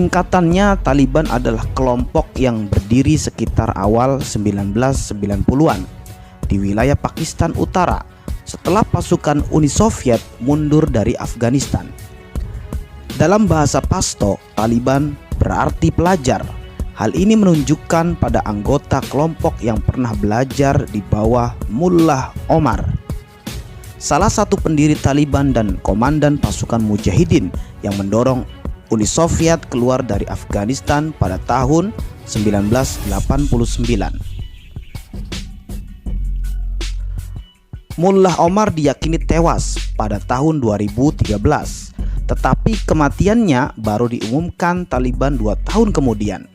Singkatannya, Taliban adalah kelompok yang berdiri sekitar awal 1990-an di wilayah Pakistan Utara setelah pasukan Uni Soviet mundur dari Afghanistan. Dalam bahasa Pashto, Taliban berarti pelajar. Hal ini menunjukkan pada anggota kelompok yang pernah belajar di bawah Mullah Omar, salah satu pendiri Taliban dan komandan pasukan Mujahidin yang mendorong Uni Soviet keluar dari Afghanistan pada tahun 1989. Mullah Omar diyakini tewas pada tahun 2013, tetapi kematiannya baru diumumkan Taliban 2 tahun kemudian.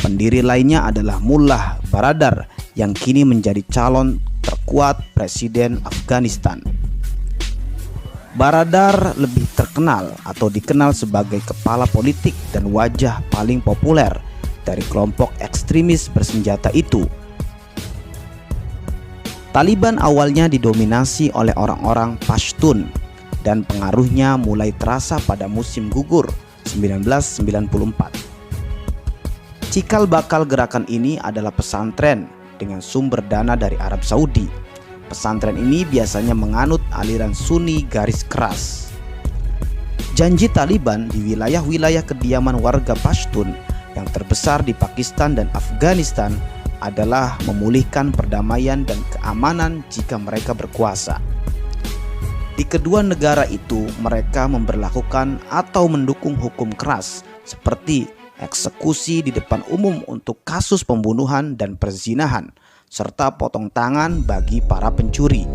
Pendiri lainnya adalah Mullah Baradar yang kini menjadi calon terkuat presiden Afghanistan. Baradar lebih terkenal atau dikenal sebagai kepala politik dan wajah paling populer dari kelompok ekstremis bersenjata itu. Taliban awalnya didominasi oleh orang-orang Pashtun dan pengaruhnya mulai terasa pada musim gugur 1994. Cikal bakal gerakan ini adalah pesantren dengan sumber dana dari Arab Saudi. Pesantren ini biasanya menganut aliran Sunni garis keras. Janji Taliban di wilayah-wilayah kediaman warga Pashtun yang terbesar di Pakistan dan Afghanistan adalah memulihkan perdamaian dan keamanan jika mereka berkuasa. Di kedua negara itu, mereka memberlakukan atau mendukung hukum keras seperti eksekusi di depan umum untuk kasus pembunuhan dan perzinahan, serta potong tangan bagi para pencuri.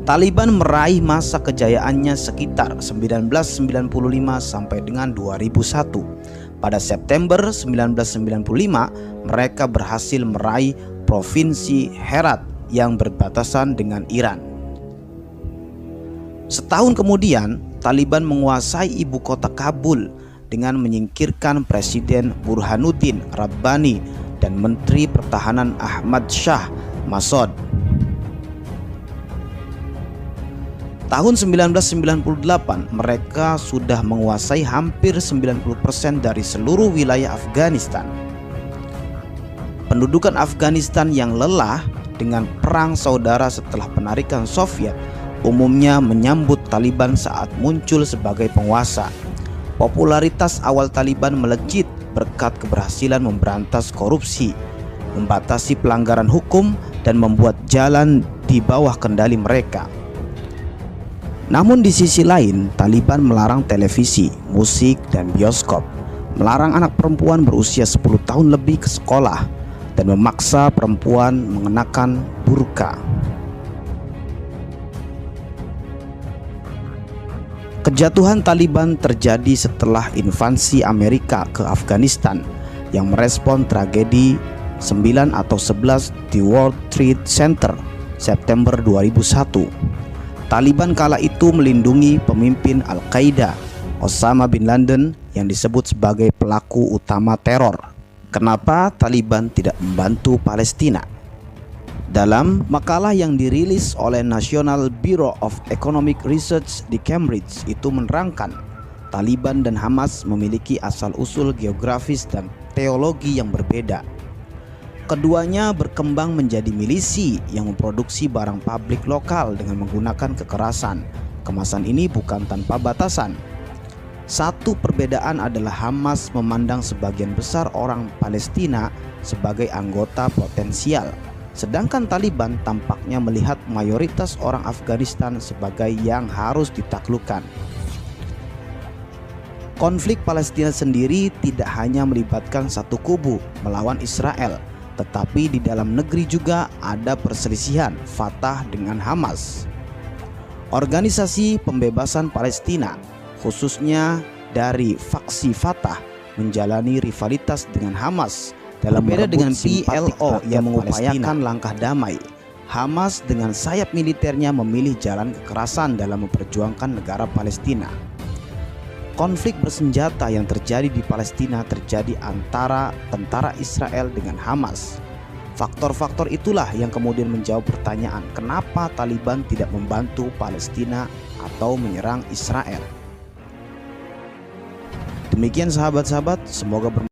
Taliban meraih masa kejayaannya sekitar 1995 sampai dengan 2001. Pada September 1995, mereka berhasil meraih provinsi Herat yang berbatasan dengan Iran. Setahun kemudian, Taliban menguasai ibu kota Kabul dengan menyingkirkan Presiden Burhanuddin Rabbani dan Menteri Pertahanan Ahmad Shah Massoud. Tahun 1998, mereka sudah menguasai hampir 90% dari seluruh wilayah Afghanistan. Pendudukan Afghanistan yang lelah dengan perang saudara setelah penarikan Soviet umumnya menyambut Taliban saat muncul sebagai penguasa. Popularitas awal Taliban melejit berkat keberhasilan memberantas korupsi, membatasi pelanggaran hukum, dan membuat jalan di bawah kendali mereka. Namun di sisi lain, Taliban melarang televisi, musik, dan bioskop, melarang anak perempuan berusia 10 tahun lebih ke sekolah, dan memaksa perempuan mengenakan burqa. Kejatuhan Taliban terjadi setelah invasi Amerika ke Afghanistan yang merespon tragedi 9 atau 11 di World Trade Center September 2001. Taliban kala itu melindungi pemimpin Al-Qaeda, Osama bin Laden, yang disebut sebagai pelaku utama teror. Kenapa Taliban tidak membantu Palestina? Dalam makalah yang dirilis oleh National Bureau of Economic Research di Cambridge itu menerangkan Taliban dan Hamas memiliki asal-usul geografis dan teologi yang berbeda. Keduanya berkembang menjadi milisi yang memproduksi barang pabrik lokal dengan menggunakan kekerasan. Kemasan ini bukan tanpa batasan. Satu perbedaan adalah Hamas memandang sebagian besar orang Palestina sebagai anggota potensial, sedangkan Taliban tampaknya melihat mayoritas orang Afghanistan sebagai yang harus ditaklukkan. Konflik Palestina sendiri tidak hanya melibatkan satu kubu melawan Israel, tetapi di dalam negeri juga ada perselisihan Fatah dengan Hamas. Organisasi pembebasan Palestina, khususnya dari faksi Fatah, menjalani rivalitas dengan Hamas. Berbeda dengan PLO yang mengupayakan langkah damai, Hamas dengan sayap militernya memilih jalan kekerasan dalam memperjuangkan negara Palestina. Konflik bersenjata yang terjadi di Palestina terjadi antara tentara Israel dengan Hamas. Faktor-faktor itulah yang kemudian menjawab pertanyaan kenapa Taliban tidak membantu Palestina atau menyerang Israel. Demikian sahabat-sahabat, semoga bermanfaat.